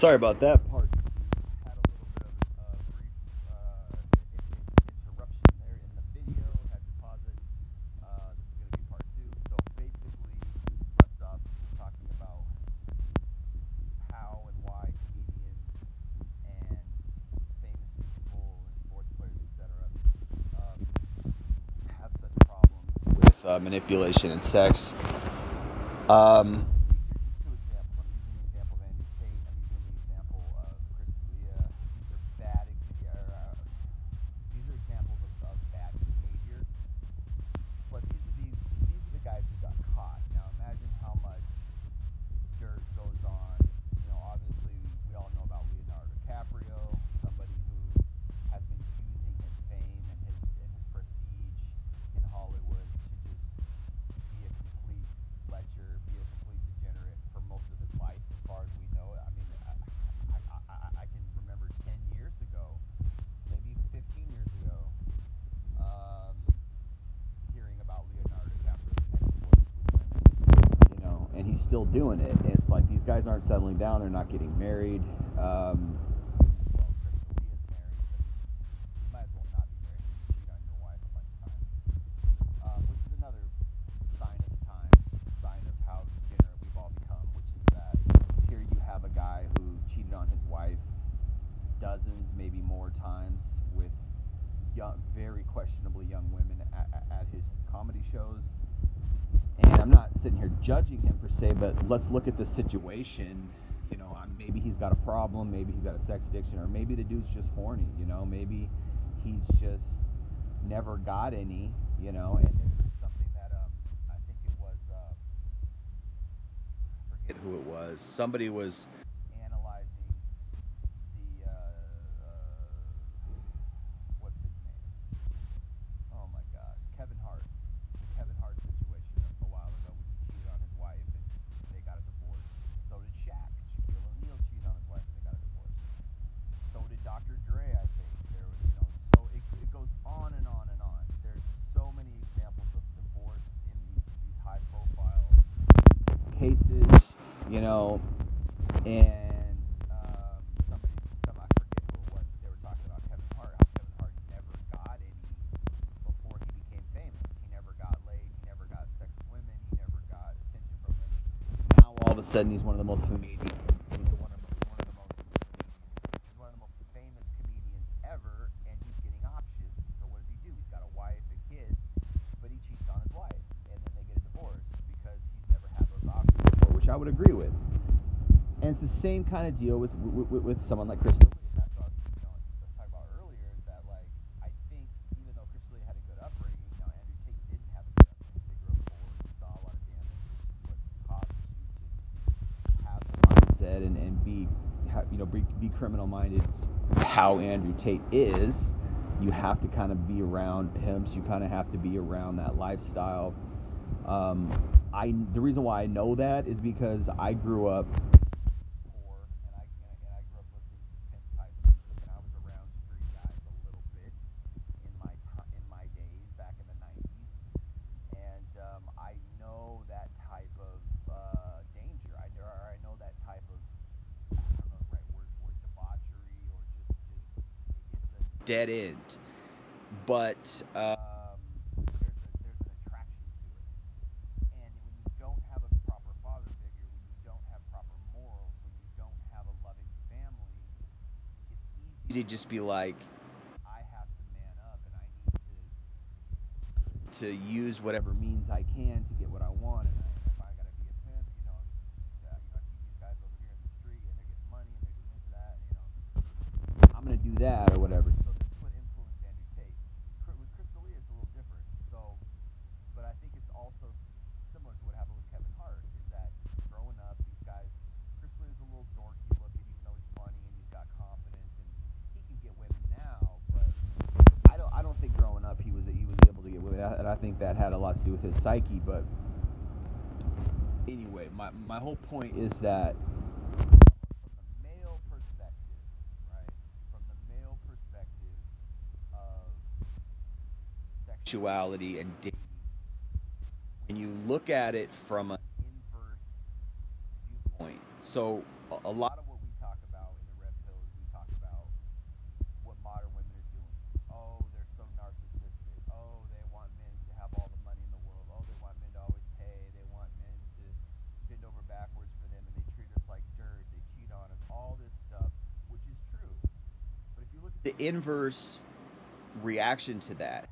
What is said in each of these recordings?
Sorry about that. Part two had a little bit of a brief interruption there in the video. Had to pause it. This is going to be part two. So basically, left off talking about how and why comedians and famous people and sports players, etc., um, have such problems with manipulation and sex. These are just two examples. I'm using the example of Andrew Tate. I'm using the example of Chris D'Elia. These are these are examples of bad behavior. But these are the guys who got caught. Now imagine how much dirt goes on. You know, obviously we all know about Leonardo DiCaprio, somebody who has been using his fame and his prestige in Hollywood to just be a complete lecher, be a complete degenerate for most of his life, as far as we know. I mean, I can remember 10 years ago, maybe even 15 years ago, um, hearing about Leonardo DiCaprio's exploits with women, you know, and he's still doing it. It's like these guys aren't settling down; they're not getting married. Well, Chris D'Elia is married, but you might as well not be married. You can cheat on your wife a bunch of times, which is another sign of the times, sign of how degenerate we've all become. Which is that here you have a guy who cheated on his wife dozens, maybe more times with very questionably young women at his comedy shows. And I'm not sitting here judging him per se, but let's look at the situation. You know, maybe he's got a problem, maybe he's got a sex addiction, or maybe the dude's just horny. You know, maybe he's just never got any. You know, and this is something that I think it was I forget who it was. Somebody was analyzing the what's his name? Oh my gosh, Kevin Hart. Kevin Hart's situation a while ago when he cheated on his wife and they got a divorce. So did Shaq. Shaquille O'Neal cheated on his wife and they got a divorce. So did Dr. Dre, I think. There was, you know, so it goes on and on and on. There's so many examples of divorce in these high profile cases, you know, and I forget who it was, but they were talking about Kevin Hart, how Kevin Hart never got any before he became famous. He never got laid, he never got sex with women, he never got attention from women. Now all of a sudden he's one of the most famous, he's one of the most famous comedians ever, and he's getting options. So what does he do? He's got a wife and kids, but he cheats on his wife, and then they get a divorce because he's never had those options before, which I would agree with. And it's the same kind of deal with someone like Chris D'Elia. That's what I was, you know, let's talk about earlier. Is that like I think even though Chris D'Elia had a good upbringing, you know, Andrew Tate didn't have a good upbringing. They grew up poor. He saw a lot of damage, which is what causes you to have the mindset and be, you know, be criminal minded. How Andrew Tate is, you have to kind of be around pimps. You kind of have to be around that lifestyle. The reason why I know that is because I grew up poor, and I grew up listening to pimp type music, and I was around street guys a little bit in my days back in the '90s, and I know that type of danger. I know that type of, I don't know the right word for it, debauchery, or just it's a dead end. But there's an attraction to it. And when you don't have a proper father figure, when you don't have proper morals, when you don't have a loving family, it's easy to just be like, I have to man up and I need to use whatever means I can to get what I want. And if I gotta be a pimp, you know, I see these guys over here in the street and they're getting money and they're doing this and that, you know, I'm gonna do that or whatever. So this is what influenced Andrew Tate. With Chris D'Elia, it's a little different. So, but I think it's also similar to what happened with Kevin Hart. Is that growing up, these guys, Chris D'Elia's a little dorky looking, even though he's funny and he's got confidence and he can get women now. But I don't think growing up he was able to get women, and I think that had a lot to do with his psyche. But anyway, my whole point is that from the male perspective, right? From the male perspective of sexuality and dating, when you look at it from an inverse viewpoint. So a lot of what we talk about the inverse reaction to that.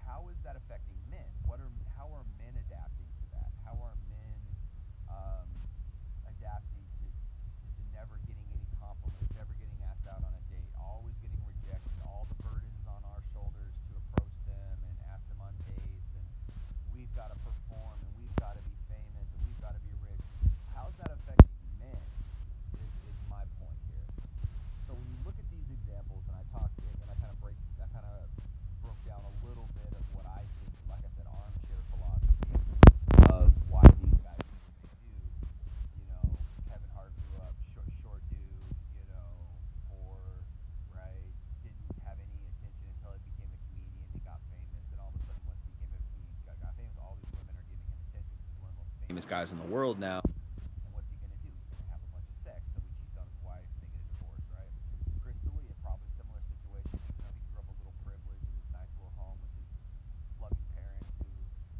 How is that affecting men? How are men adapting to that? How are men um, adapting to never getting any compliments, never getting asked out on a date, always getting rejected, all the burdens on our shoulders to approach them and ask them on dates, and we've got to perform, and we've got to be famous, and we've got to be rich. How's that affecting men? Is my point here. So when you look at these examples, and I kind of broke down a little bit of what I think, like I said, armchair philosophy of why these guys do what they do. You know, Kevin Hart grew up short dude, you know, poor, right? Didn't have any attention until he became a comedian. He got famous, and all of a sudden, once he became a comedian, got famous. All these women are giving him attention because he's one of the most famous guys in the world now. And what's he gonna do? He's gonna have a bunch of sex. So he cheats on his wife, and they get a divorce, right? Chris D'Elia, probably similar situation. Even though he grew up a little privileged in this nice little home with his loving parents, who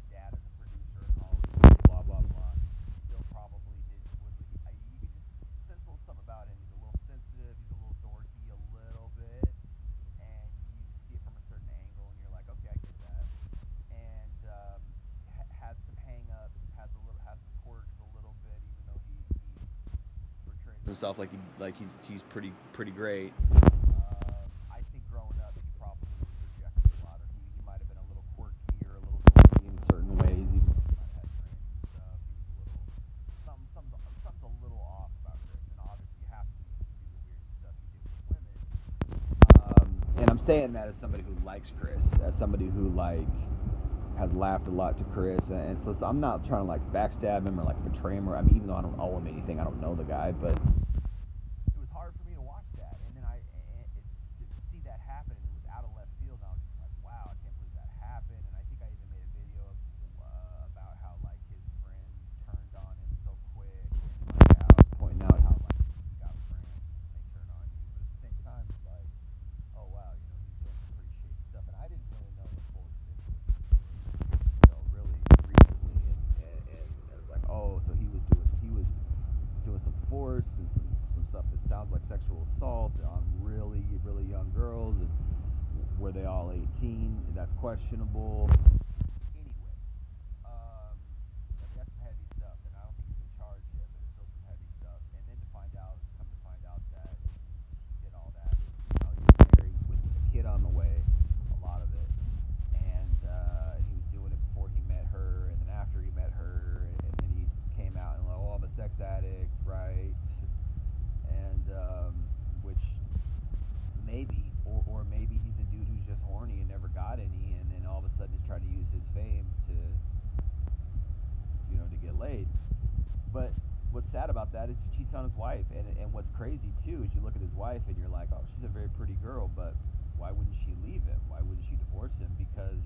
dad is a producer in Hollywood, blah blah blah. He still probably did. You could just sense a little something about him. He's a little sensitive. He's a little dorky, a little bit, and you just see it from a certain angle, and you're like, okay, I get that. And has some hang-ups, has some quirks a little bit, even though he portrays himself like he's pretty great. I think growing up, he probably was rejected a lot, or he might have been a little quirky or a little dorky in certain ways, even though he might have had friends and stuff. He was a little something's a little off about Chris, and obviously you have to be to do the weird stuff he did with women. And I'm saying that as somebody who likes Chris, as somebody who has laughed a lot to Chris, and so I'm not trying to like backstab him or like betray him, or I mean, even though I don't owe him anything, I don't know the guy, but it was hard for me to watch that, and then to see that happen, and it was out of left field, and I was just like, wow, I can't believe that happened. And I think I even made a video about how like his friends turned on him so quick, and like pointing out how like you got friends and they turn on you, but at the same time, it's like, oh wow, you know, he's doing some pretty shady stuff, and I didn't really know the full extent of what he was doing, you know, really recently, and I was like, oh, so he was doing some force and some stuff that sounds like sexual assault on really really young girls, and were they all 18? That's questionable. Anyway, I mean, that's some heavy stuff, and I don't think he's been charged yet, but it's still some heavy stuff. And then come to find out that he did all that. You know, he was married with a kid on the way, a lot of it, and he was doing it before he met her, and then after he met her, and then he came out and like, oh, I'm a sex addict, right? And which maybe, or maybe he's a dude who's just horny and never got any, and then all of a sudden is trying to use his fame to, you know, to get laid. But what's sad about that is he cheats on his wife, and what's crazy too is you look at his wife and you're like, oh, she's a very pretty girl, but why wouldn't she leave him? Why wouldn't she divorce him? Because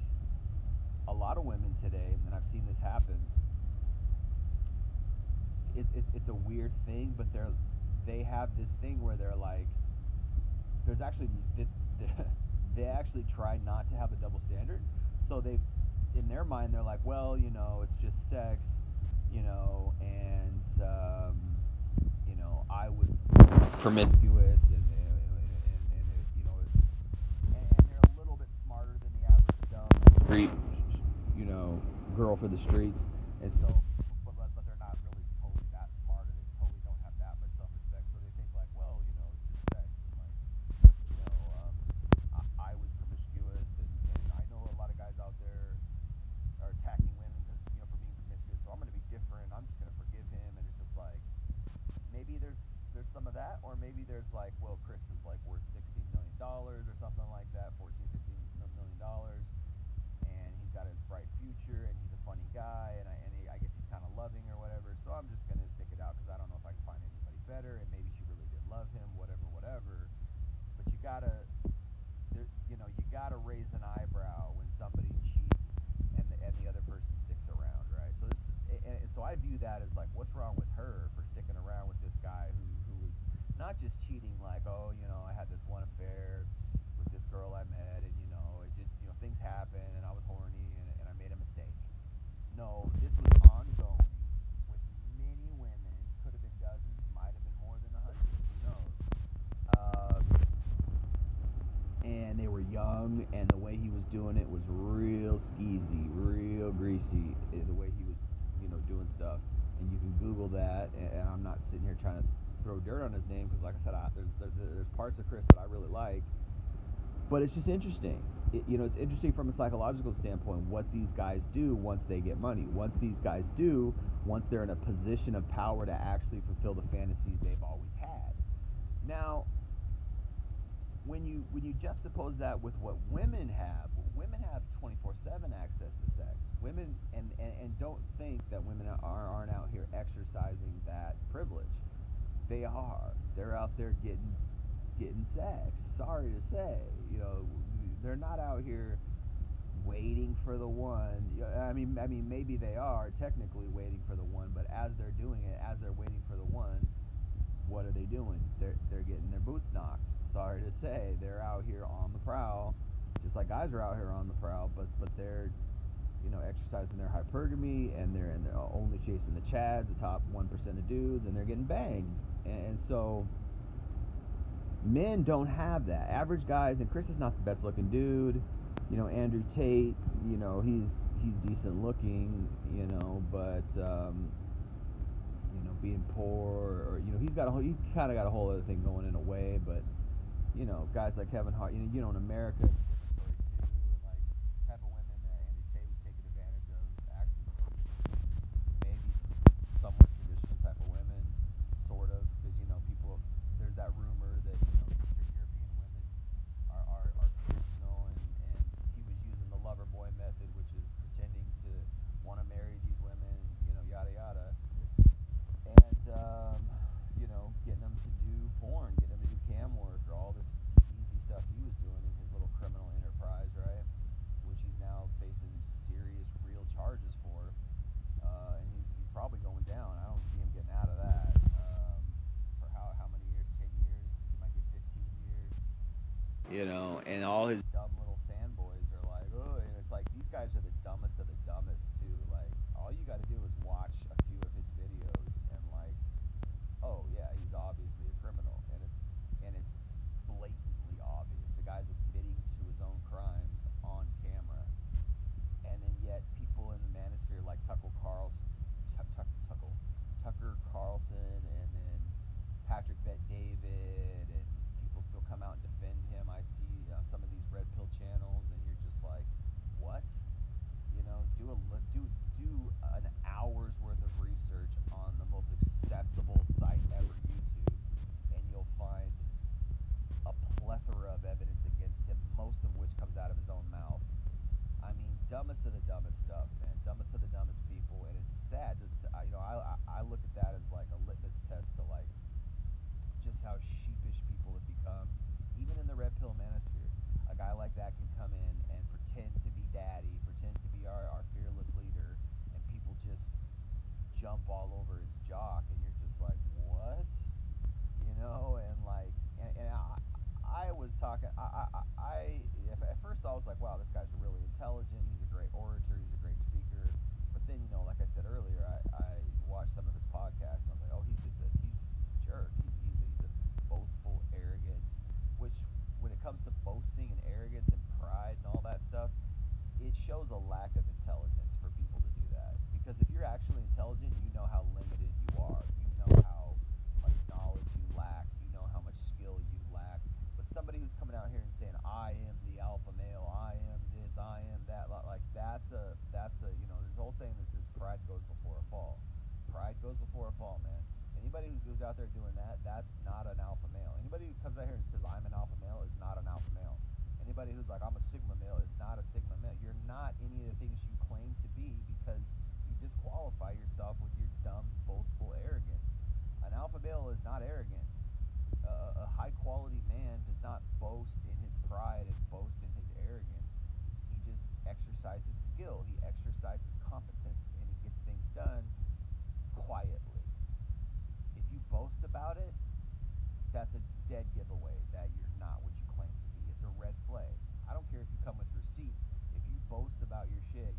a lot of women today, and I've seen this happen, it's a weird thing, but they have this thing where they're like, there's actually they actually try not to have a double standard. So in their mind, they're like, well, you know, it's just sex, you know, and you know, I was promiscuous, and you know, and they're a little bit smarter than the average dumb street, you know, girl for the streets, and so. But they're not really totally that smart, or they totally don't have that much self-respect. So they think like, well, you know, it's just sex, and like, you know, I was promiscuous, and I know a lot of guys out there are attacking women, you know, for being promiscuous. So I'm going to be different. I'm just going to forgive him, and it's just like, maybe there's some of that, or maybe there's like, well, Chris is like worth $16 million or something like that, 15 million dollars, and he's got a bright future, and he's a funny guy, and I guess he's kind of loving or whatever. So I'm just gonna stick it out because I don't know if I can find anybody better, and maybe she really did love him, whatever. But you gotta raise an eyebrow when somebody cheats and the other person sticks around, right? So so I view that as like, what's wrong with her for sticking around with this guy who was not just cheating, like, oh, you know, I had this one affair with this girl I met, and you know, it just, you know, things happen, and I was horny, and I made a mistake. No, this was ongoing with many women. Could have been dozens, might have been more than 100. Who knows? young, and the way he was doing it was real skeezy, real greasy. The way he was, doing stuff. And you can Google that. And I'm not sitting here trying to throw dirt on his name because, like I said, there's parts of Chris that I really like. But it's just interesting. It's interesting from a psychological standpoint what these guys do once they get money. Once they're in a position of power to actually fulfill the fantasies they've always had. Now, when you juxtapose that with what women have 24/7 access to sex. Women and don't think that women aren't out here exercising that privilege. They are. They're out there getting sex. Sorry to say, they're not out here waiting for the one. I mean, maybe they are technically waiting for the one, but as they're doing it, as they're waiting for the one, what are they doing? They're getting their boots knocked. Sorry to say, they're out here on the prowl, just like guys are out here on the prowl, but they're exercising their hypergamy, and they're only chasing the chads, the top 1% of dudes, and they're getting banged. And so men don't have that. Average guys, and Chris is not the best looking dude. Andrew Tate, he's decent looking, but being poor, or he's kind of got a whole other thing going in a way. But guys like Kevin Hart, in America, it's a different story too. And like type of women that Andrew Tate was taking advantage of, actually maybe some somewhat traditional type of women, sort of, because people, there's that rumor that Eastern European women are traditional, and he was using the lover boy method, which is pretending to want to marry these women, yada yada. And getting them to do porn, getting them to do cam work, or all this skeezy stuff he was doing in his little criminal enterprise, right? Which he's now facing serious, real charges for. And he's probably going down. I don't see him getting out of that. For how many years? 10 years? He might get 15 years. And all his dumb little fanboys are like, oh, and it's like, these guys are the dumbest of the dumbest too. Like, all you got to do is watch a few of his videos, and like, oh yeah, he's obviously a criminal, and it's blatantly obvious. The guy's admitting to his own crimes on camera, and then yet people in the manosphere like Tucker Carlson, and then Patrick Bet-David, and people still come out and defend him. I see some of these red pill channels, and you're just like, what? Do an hour's worth of research on the most accessible site ever, YouTube, and you'll find a plethora of evidence against him, most of which comes out of his own mouth. I mean, dumbest of the dumbest stuff, man. Dumbest of the dumbest people, and it's sad. I look at that as like a litmus test to like just how sheepish people have become, even in the red pill manosphere. A guy like that can come in and pretend to be daddy, pretend to be our fearless leader, and people just jump all over his jock, and you're just like, what? And like, and I was talking, at first I was like, wow, this guy's really intelligent, he's a great orator, he's a great speaker. But then, like I said earlier, I watched some of his podcasts, and I was like, oh, he's just a jerk. He's a boastful, arrogant, which when it comes to boasting and arrogance and pride and all that stuff, it shows a lack of intelligence for people to do that. Because if you're actually intelligent, you know how limited you are. You know how much knowledge you lack. You know how much skill you lack. But somebody who's coming out here and saying, I am the alpha male, I am this, I am that, like that's a there's a whole saying that says pride goes before a fall. Pride goes before a fall, man. Anybody who goes out there doing that, that's not an alpha male. Anybody who comes out here and says, I'm an alpha male, is not an alpha male. Anybody who's like, I'm a sigma male, is not a sigma male. You're not any of the things you claim to be, because you disqualify yourself with your dumb, boastful arrogance. An alpha male is not arrogant. A high-quality man does not boast in his pride and boast in his arrogance. He just exercises skill. He exercises competence, and he gets things done quietly. If you boast about it, that's a dead giveaway that you're not what you claim to be. It's a red flag. I don't care if you come with receipts. If you boast about your shit,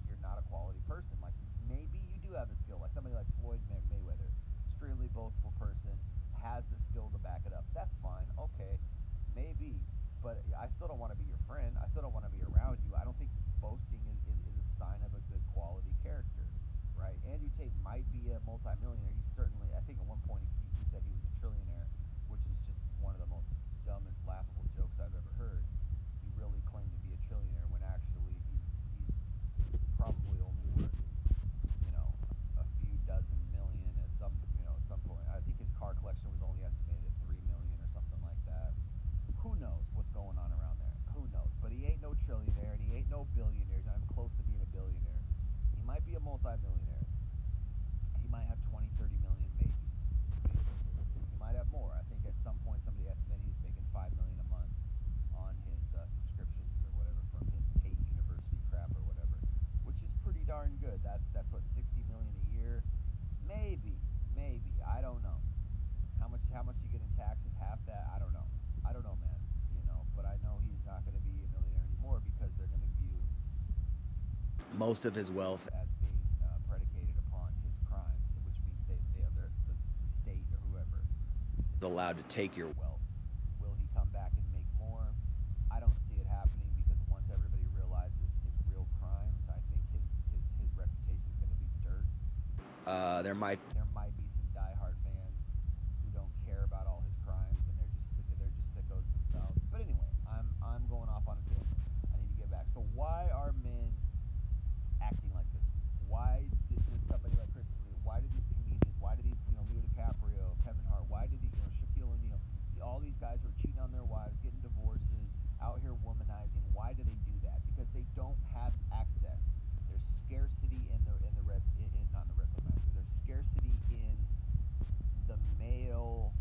you're not a quality person. Like, maybe you do have the skill, like somebody like Floyd Mayweather, extremely boastful person, has the skill to back it up. That's fine, okay, maybe. but I still don't want to be your friend. I still don't want to be around you. I don't think boasting is a sign of a good quality character, right? Andrew Tate might be a multimillionaire. He's certainly, I think at one point he said he was a trillionaire, which is just one of the most dumbest, laughable jokes I've ever heard. He really claimed to be a trillionaire when actually he's probably only worth, you know, a few dozen million at some, at some point. I think his car collection was only estimated at 3 million or something like that. Who knows what's going on around there? Who knows? But he ain't no trillionaire and he ain't no billionaire. He's not even close to being a billionaire. He might be a multimillionaire. He might have 20, 30 million, maybe. He might have more. I think at some point somebody estimated he was making 5 million a month on his subscriptions or whatever from his Tate University crap or whatever, which is pretty darn good. That's what, 60 million a year, maybe. I don't know. How much you get in taxes? Half that? I don't know, man. But I know he's not going to be a millionaire anymore because they're going to view most of his wealth as being predicated upon his crimes, which means the state or whoever is allowed to take your wealth. Will he come back and make more? I don't see it happening because once everybody realizes his real crimes, I think his reputation is going to be dirt. There might be some diehard fans who don't care about all his crimes and they're just sickos themselves. But anyway, I'm going off on a tangent. I need to get back. So why are men acting like this? Why does somebody like Chris D'Elia, why do these comedians, why do these, Leo DiCaprio, Kevin Hart, why do Shaquille O'Neal, all these guys who are cheating on their wives, getting divorces, out here womanizing, why do they do that? Because they don't have access. There's scarcity in the not in the Red Pill Massacre. There's scarcity in the male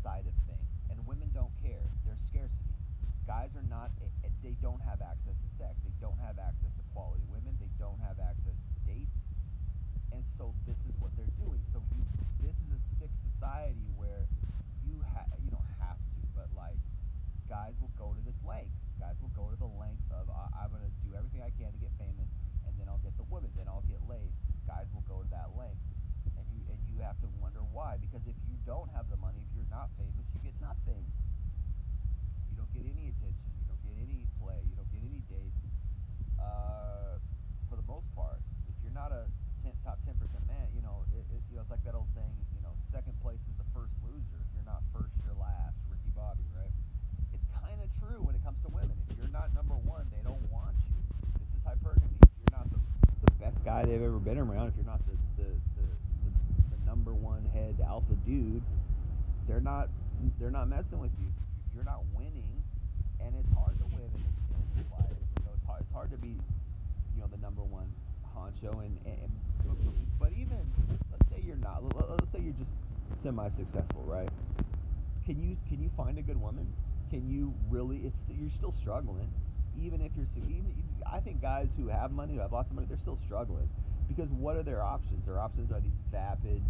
side of things, and women don't care. There's scarcity. Guys are not, they don't have access to sex. They don't have access to quality women. They don't have access to dates. And so this is what they're doing. So this is a sick society where you don't have to, but like guys will go to this length. Guys will go to the length of I'm going to do everything I can to get famous, and then I'll get the woman, then I'll get laid. Guys will go to that length. And you have to wonder why. Because if you don't have the money, if you're not famous, you get nothing. You don't get any attention. You don't get any play. You don't get any dates. For the most part, if you're not a top 10% man, it's like that old saying, second place is the first loser. If you're not first, you're last. Ricky Bobby, right? It's kind of true when it comes to women. If you're not number one, they don't want you. This is hypergamy. If you're not the best guy they've ever been around, if you're not the number one head alpha dude, they're not messing with you. If you're not winning, and it's hard to win in this life. It's hard to be, the number one honcho, but even let's say you're not. Let's say you're just semi-successful, right? Can you find a good woman? Can you really? You're still struggling, even if you're. I think guys who have money, who have lots of money, they're still struggling because what are their options? Their options are these vapid,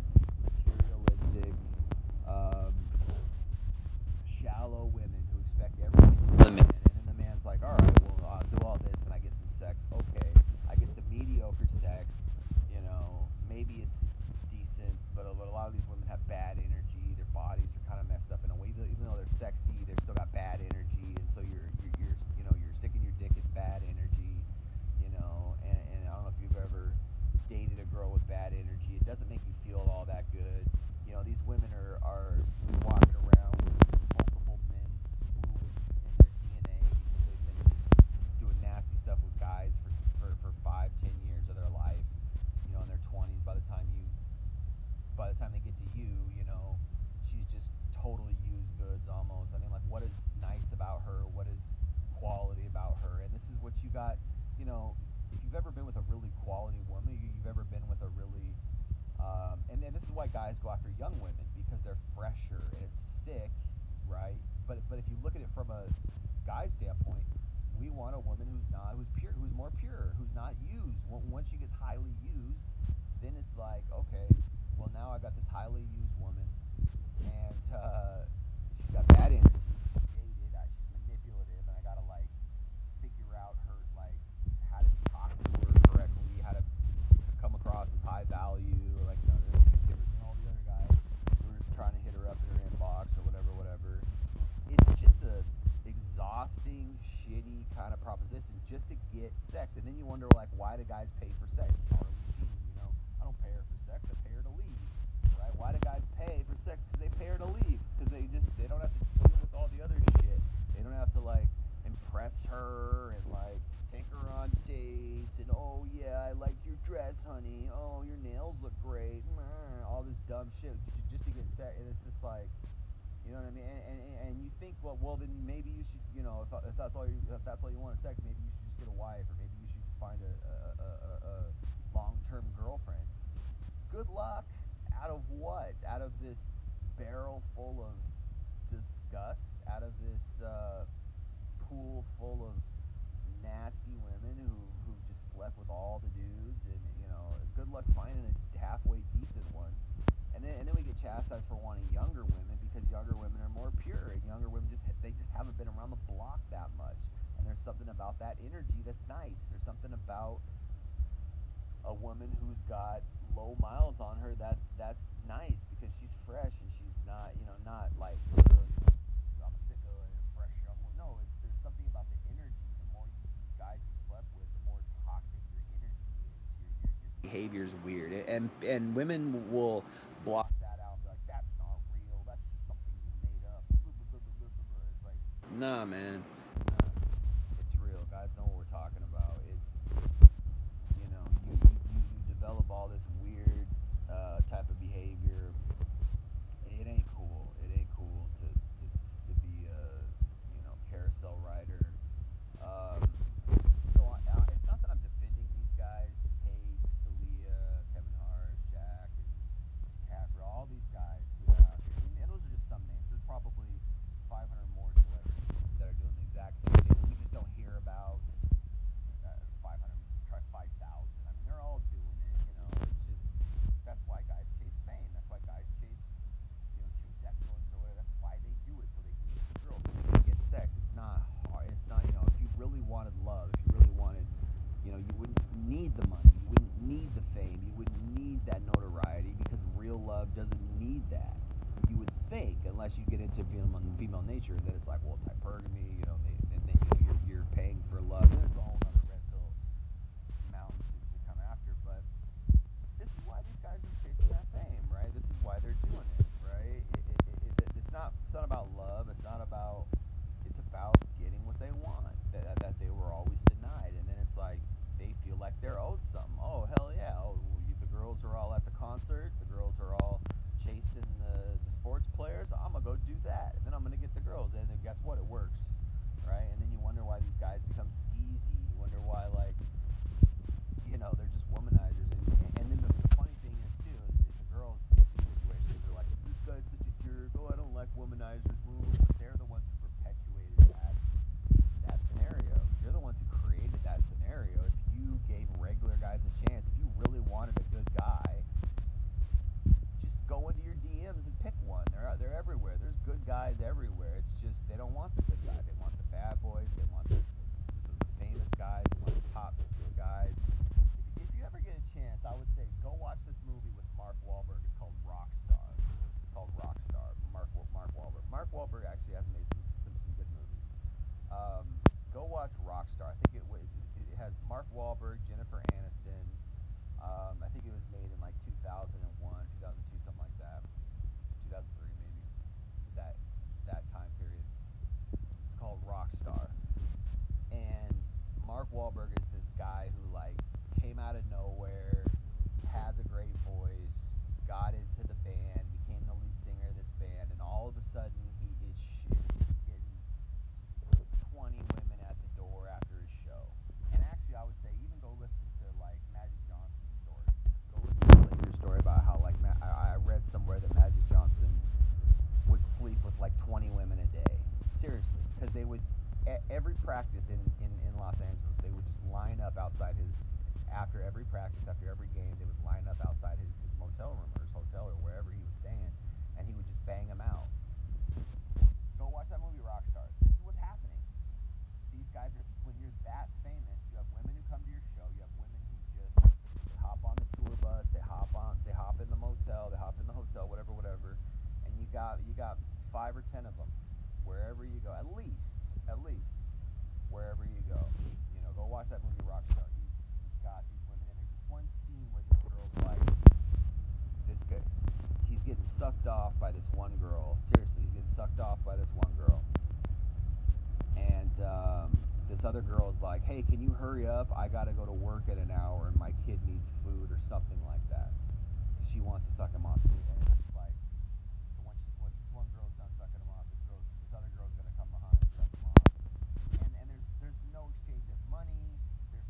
materialistic, shallow women who expect everything from the man, and then the man's like, all right, well, I'll do all this and I get some sex. Okay, I get some mediocre sex. Maybe it's decent, but a lot of these women have bad energy. Their bodies are kind of messed up in a way. Even though they're sexy, they've still got bad energy, and so you're sticking your dick in bad energy. And I don't know if you've ever dated a girl with bad energy. It doesn't make you feel all that good. These women are walking around with multiple men's fluids in their DNA because they've been just doing nasty stuff with guys for 5-10 years of their life. In their 20s, by the time they get to you, she's just totally used goods almost. I mean, like, what is nice about her? What is quality about her? And this is what you got. If you've ever been with a really quality woman, you've ever been with a really and then this is why guys go after young women, because they're fresher and it's sick, right? But if you look at it from a guy standpoint, we want a woman who's pure, who's more pure, who's not used. Once she gets highly used, then it's like, okay, well, now I got this highly used woman, and she's got bad energy, she's manipulative, and I gotta figure out her how to talk to her correctly, how to come across as high value, different than all the other guys who are trying to hit her up in her inbox or whatever. It's just a listen, just to get sex. And then you wonder, like, why do guys pay for sex? I don't pay her for sex. I pay her to leave, right? Why do guys pay for sex? Because they pay her to leave. Because they don't have to deal with all the other shit. They don't have to like impress her and like take her on dates and oh yeah, I like your dress, honey. Oh, your nails look great. All this dumb shit just to get sex. And it's just like, you know what I mean? And you think, well, then maybe you should, if that's all you want is sex, maybe you should just get a wife, or maybe you should just find a long-term girlfriend. Good luck. Out of what? Out of this barrel full of disgust? Out of this pool full of nasty women who just slept with all the dudes, and good luck finding a halfway decent one. And then we get chastised for wanting younger women because younger women are more pure, and younger women just haven't been around the block that much. And there's something about that energy that's nice. There's something about a woman who's got low miles on her that's nice because she's fresh and she's not like I'm sicko and fresh. No, there's something about the energy. The more guys you slept with, the more toxic your energy is. Your behavior is weird, and women will block that out. Like, that's not real. That's just something you made up. It's like, nah, man. It's real. Guys know what we're talking about. It's you develop all this weird type of behavior. It ain't cool. It ain't cool to be a carousel rider. It's not that I'm defending these guys, Tate, Aaliyah, Kevin Hart, Shaq, and DiCaprio, all these guys who are out here. And those are just some names. There's probably 500 more celebrities that are doing the exact same thing. We just don't hear about 500, try 5,000. I mean, they're all doing it. It's just, that's why guys chase fame. That's why guys chase excellence or whatever. That's why they do it, so they can get the girls, so they can get sex. It's not hard. It's not, if you really wanted love, if you really wanted, you wouldn't need the money. You wouldn't need the fame. You wouldn't need that notoriety because real love doesn't need that. You would think, unless you get into female nature, that it's like, well, it's hypergamy, you're paying for love. There's a whole other red pill mountain to come after, but this is why these guys are chasing that fame, right? This is why they're doing it, right? It's not about love. It's about getting what they want that they were always denied, and then it's like they feel like they're owed something. Oh, hell yeah! Oh, the girls are all at the concert. The girls are all chasing the sports players. I'm gonna go do that, and then I'm gonna get the girls, and then guess what? It works, right? And then you wonder why these guys become skeezy. You wonder why, like, they're just womanizers. And then the funny thing is too is the girls in these situations are like, this guy's such a jerk. Oh, I don't like womanizers. But they're the ones who perpetuated that scenario. You're the ones who created that scenario. If you gave regular guys a chance, if you really wanted a good guy, just go into your DMs and pick one. They're everywhere. There's good guys everywhere. It's just they don't want the good guy. They want the bad boys. They want the famous guys. They want the top guys. If you ever get a chance, I would say go watch this movie with Mark Wahlberg. It's called Rockstar. Mark Wahlberg actually has made some good movies. Go watch Rockstar. I think it has Mark Wahlberg, Jennifer Aniston. I think it was made in like 2001, 2002, something like that. 2003 maybe. That time period. It's called Rockstar. And Mark Wahlberg is this guy who like came out of nowhere, has a great voice, got into the band, became the lead singer of this band, and all of a sudden he is shit. He's getting 20 women at the door after his show. And actually, I would say even go listen to like Magic Johnson's story. Go listen to Laker's story about how like I read somewhere that Magic Johnson would sleep with like 20 women a day. Seriously, because they would every practice in Los Angeles, they would just line up outside his. After every practice, after every game, they would line up outside his motel room or his hotel or wherever he was staying, and he would just bang them out. Go watch that movie Rockstar. This is what's happening. These guys are, when you're that famous, you have women who come to your show, you have women who just they hop on the tour bus, they hop in the motel, they hop in the hotel, whatever, and you got 5 or 10 of them wherever you go, at least wherever you go. Go watch that movie Rockstar. He's got these women, and there's this one scene where this girl's like, this guy, he's getting sucked off by this one girl. Seriously, he's getting sucked off by this one girl, and this other girl's like, hey, can you hurry up? I gotta go to work in an hour, and my kid needs food or something like that. She wants to suck him off too, and it's just like, once this one girl's done sucking him off, this other girl's gonna come behind and suck him off. And there's no exchange of money. There's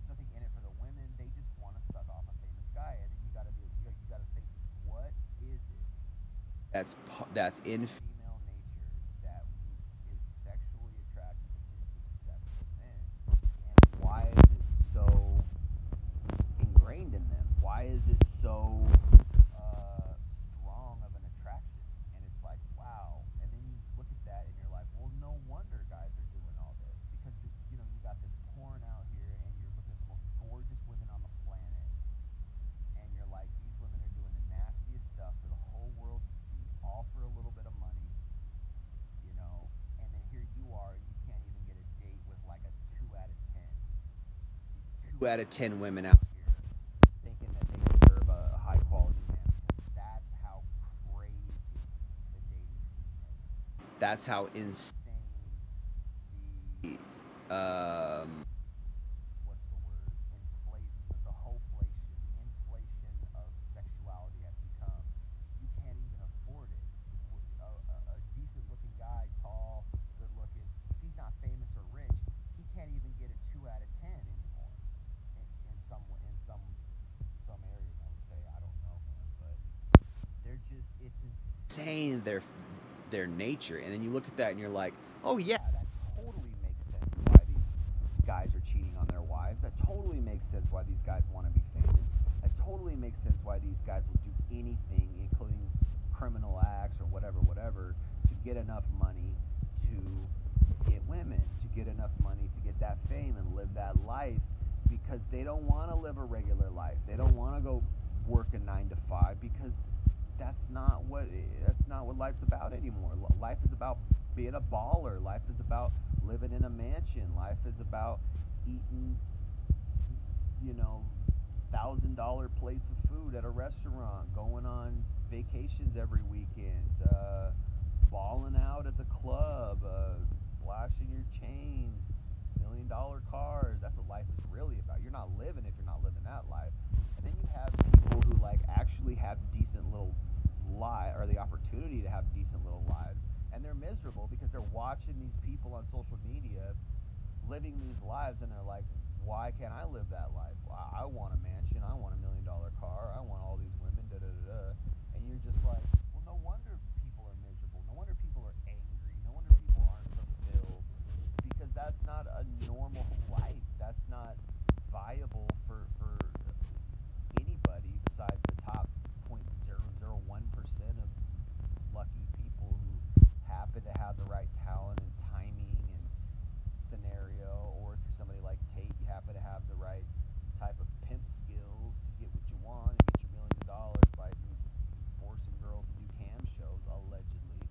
nothing in it for the women. They just want to suck off a famous guy, and then you gotta think, what is it that's in female nature that is sexually attractive to successful men, and why is it so ingrained in them? Why is it so strong of an attraction? And it's like, wow. And then you look at that and you're like, well, no wonder guys are doing all this, because you got this porn out here, and you're looking at the most gorgeous women on the planet, and you're like, these women are doing the nastiest stuff for the whole world to see, all for a little bit of money, and then here you are, you can't even get a date with like a 2 out of 10. These 2 out of 10 women out here thinking that they deserve a high quality man, because that's how crazy the dating scene is. That's how insane the what's the word? The whole inflation of sexuality has become. You can't even afford it. A decent looking guy, tall, good looking, if he's not famous or rich, he can't even get a 2 out of 10 anymore. In some areas, I would say. I don't know him, but it's insane their nature. And then you look at that and you're like, oh yeah, that totally makes sense why these guys are cheating on their wives. That totally makes sense why these guys want to be famous. That totally makes sense why these guys will do anything, including criminal acts or whatever, to get enough money to get women, to get enough money to get that fame and live that life, because they don't want to live a regular life. They don't want to go work a 9 to 5, because that's not what life's about anymore. Life is about being a baller. Life is about living in a mansion. Life is about eating, $1,000 plates of food at a restaurant, going on vacations every weekend, balling out at the club, flashing your chains, $1 million cars. That's what life is really about. You're not living if you're not living that life. And then you have people who actually have decent little lives, or the opportunity to have decent little lives, and they're miserable because they're watching these people on social media living these lives, and they're like, why can't I live that life? I want a mansion, I want $1 million car, I want all these women, and you're just like, well, no wonder people are miserable, no wonder people are angry, no wonder people aren't fulfilled, because that's not a normal life. That's not viable for anybody besides the top 0.001% of lucky people who happen to have the right talent and timing and scenario, or if you're somebody like Tate, you happen to have the right type of pimp skills to get what you want and get your millions of dollars by forcing girls to do cam shows, allegedly.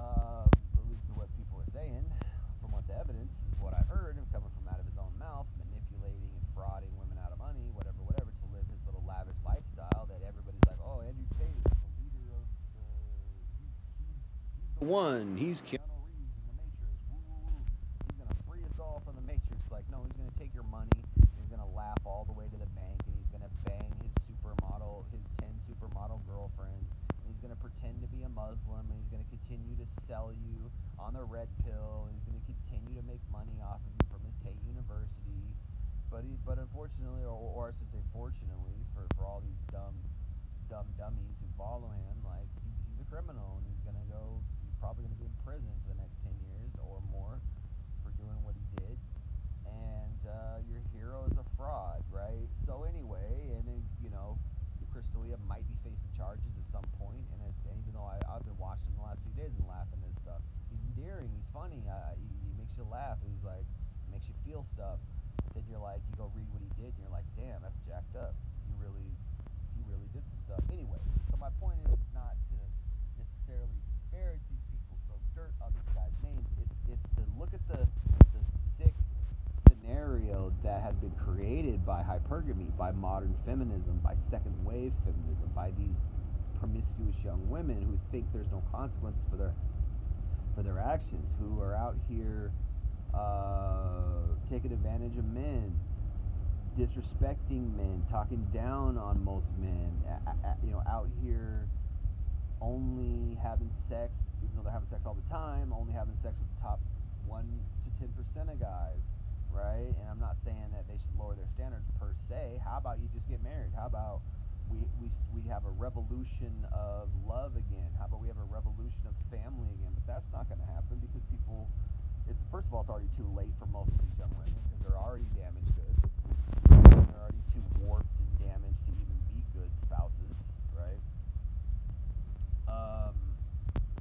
At least what people are saying, from what the evidence is, what I've heard, coming from out of his own mouth, manipulating and frauding women out of money, whatever, to live his little lavish lifestyle that everybody's like, oh, Andrew Tate is the leader of he's the one, he's Keanu Reeves in the Matrix, woo, woo, woo. He's gonna free us all from the Matrix. Like, no, he's gonna take your money, he's gonna laugh all the way to the bank, and he's gonna bang his 10 supermodel girlfriends, and he's gonna pretend to be a Muslim, and he's gonna continue to sell you on the red pill, and he's gonna continue to make money off of you from his Tate University. But unfortunately, or I should say fortunately, for all these dumb dummies who follow him, like, he's a criminal, and he's probably gonna be in prison for the next 10 years or more for doing what he did. And your hero is a fraud, right? So anyway, and then, Chris D'Elia might be facing charges at some point, and even though I've been watching the last few days and laughing at his stuff, he's endearing, he's funny, he makes you laugh, he's like, makes you feel stuff. Then you're like, you go read what he did, and you're like, damn, that's jacked up. He really did some stuff. Anyway, so my point is not to necessarily disparage these people, throw dirt on these guys' names. It's to look at the sick created by hypergamy, by modern feminism, by second wave feminism, by these promiscuous young women who think there's no consequences for their actions, who are out here taking advantage of men, disrespecting men, talking down on most men, out here only having sex, even though they're having sex all the time, only having sex with the top 1 to 10% of guys, right? And I'm not saying that they should lower their standards per se. How about you just get married? How about we have a revolution of love again? How about we have a revolution of family again? But that's not going to happen because people, first of all, it's already too late for most of these young women because they're already damaged goods. They're already too warped and damaged to even be good spouses, right?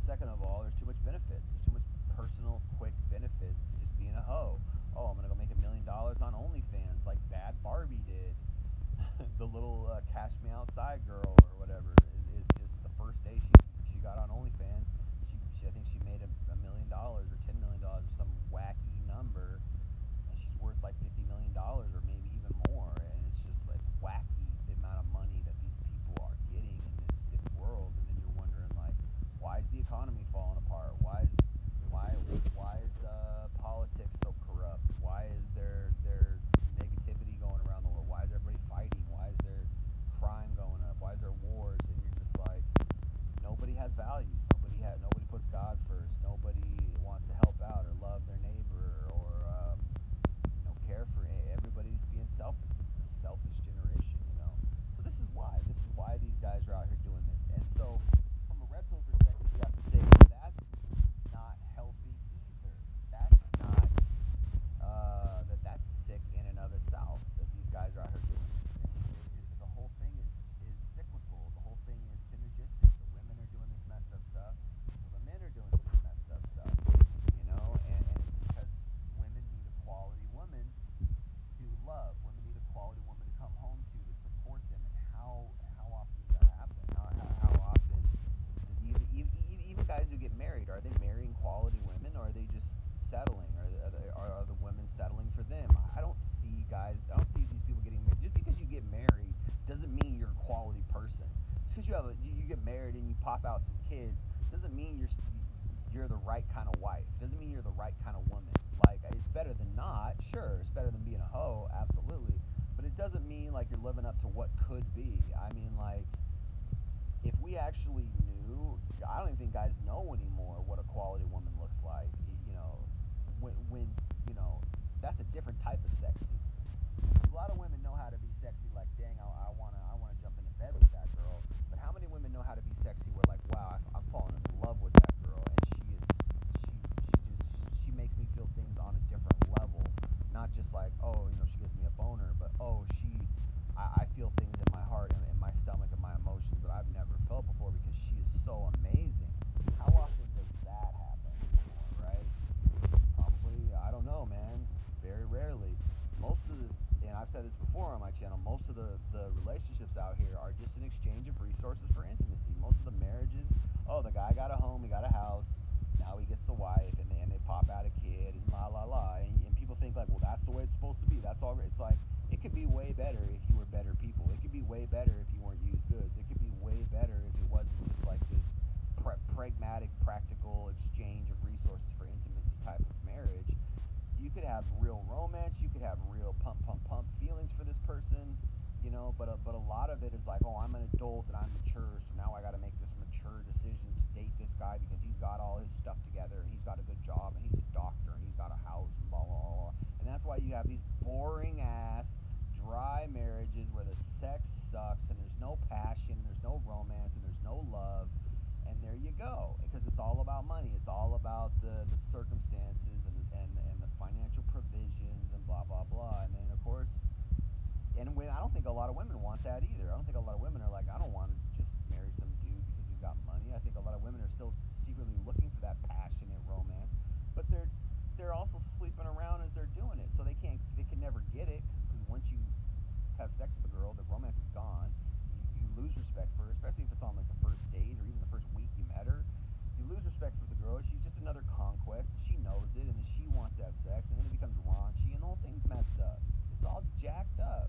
Second of all, there's too much benefits. There's too much personal, quick benefits to just being a hoe. Oh, I'm going to go make $1 million on OnlyFans like Bad Barbie did. The little Cash Me Outside girl or whatever is just the first day she got on OnlyFans. I think she made $1 million or $10 million or some wacky number, and she's worth like $50 million or maybe even more. And it's wacky the amount of money that these people are getting in this sick world. And then you're wondering like, why is the economy falling apart? Why is politics so corrupt? Why is there negativity going around the world? Why is everybody fighting? Why is there crime going up? Why is there wars? And you're just like, nobody has values. Nobody puts God first. Nobody wants to help out or love their neighbor or care for. Everybody's being selfish. This selfish generation, So this is why these guys are out here doing this. And so, from a red pill perspective, you have to say that's not healthy either. That's not that's sick in and of itself that these guys are out here doing. The whole thing is cyclical. The whole thing is synergistic. The women are doing this messed up stuff, so the men are doing this messed up stuff. And it's because women need a quality woman to love. Women need a quality woman to come home to support them. And how often does that happen? How often does even guys who get married, are they marrying quality women, or are they just settling? Are the women settling for them? I don't see these people getting married. Just because you get married doesn't mean you're a quality person. Just because you get married and you pop out some kids doesn't mean you're the right kind of wife. Doesn't mean you're the right kind of woman. Like, it's better than not, sure. It's better than being a hoe, absolutely. But it doesn't mean like you're living up to what could be. I mean, like, if we actually knew, I don't even think guys know anymore what a quality woman looks like. When that's a different type of sexy. A lot of women know how to be sexy, like, dang, I wanna jump into bed with that girl. But how many women know how to be sexy where, like, wow, I'm falling in love with that girl, and she makes me feel things on a different level, not just like, oh, she gives me a boner, but oh, I feel things in my heart and in my stomach and my emotions that I've never felt before because she is so amazing. How often does that happen anymore, right? Probably, I don't know, man. Very rarely. And I've said this before on my channel, most of the relationships out here are just an exchange of resources for intimacy. Most of the marriages, oh, the guy got a home, he got a house, now he gets the wife, and they pop out a kid, and la la la. And people think like, well, that's the way it's supposed to be. That's all. It's like, it could be way better if you were better people. It could be way better if you weren't used goods. It could be way better if it wasn't just like this pragmatic, practical exchange of resources for intimacy type of marriage. You could have real romance. You could have real pump feelings for this person, But a lot of it is like, oh, I'm an adult and I'm mature, so now I got to make this mature decision to date this guy because he's got all his stuff together and he's got a good job and he's a doctor and he's got a house and blah blah blah. And that's why you have these boring ass, dry marriages where the sex sucks and there's no passion, there's no romance, and there's no love. And there you go, because it's all about money. It's all about the circumstances and the financial provisions and blah blah blah. And then of course, I don't think a lot of women want that either. I don't think a lot of women are like, I don't want to just marry some dude because he's got money. I think a lot of women are still secretly looking for that passionate romance, but they're also sleeping around as they're doing it, so they can never get it because once you have sex with a girl, the romance is gone. You lose respect for her, especially if it's on like the first date or even the first week you met her. You lose respect for the girl. She's just another conquest. She knows it, and then she wants to have sex, and then it becomes raunchy, and the whole thing's messed up. It's all jacked up.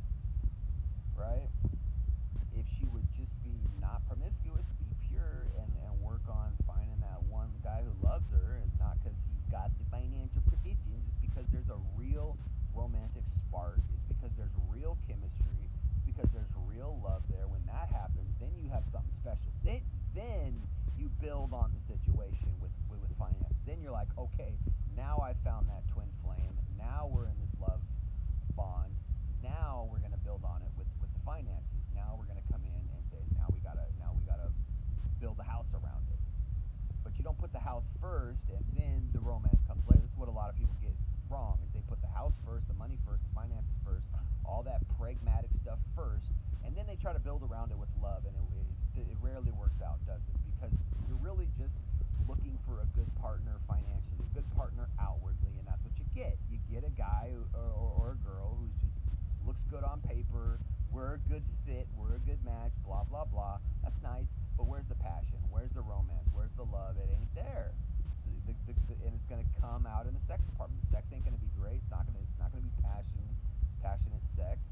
on the situation with finances. Then you're like, okay, now I found that twin flame. Now we're in this love bond. Now we're gonna build on it with the finances. Now we're gonna come in and say, now we gotta build a house around it. But you don't put the house first and then the romance comes later. This is what a lot of people get wrong, is they put the house first, the money first, the finances first, all that pragmatic stuff first, and then they try to build around it with love, and it rarely works out, does it? Because you're really just looking for a good partner financially, a good partner outwardly, and that's what you get. You get a guy or a girl who's just looks good on paper, we're a good fit, we're a good match, blah, blah, blah. That's nice, but where's the passion? Where's the romance? Where's the love? It ain't there. And it's going to come out in the sex department. The sex ain't going to be great. It's not going to be passionate sex.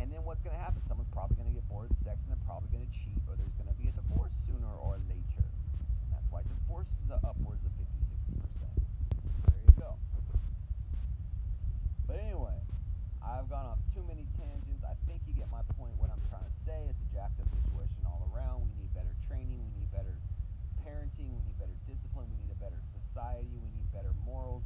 And then what's going to happen? Someone's probably going to get bored of the sex, and they're probably going to cheat, or there's going to be a divorce sooner or later. And that's why divorce is upwards of 50-60%. There you go. But anyway, I've gone off too many tangents. I think you get my point, what I'm trying to say. It's a jacked up situation all around. We need better training. We need better parenting. We need better discipline. We need a better society. We need better morals.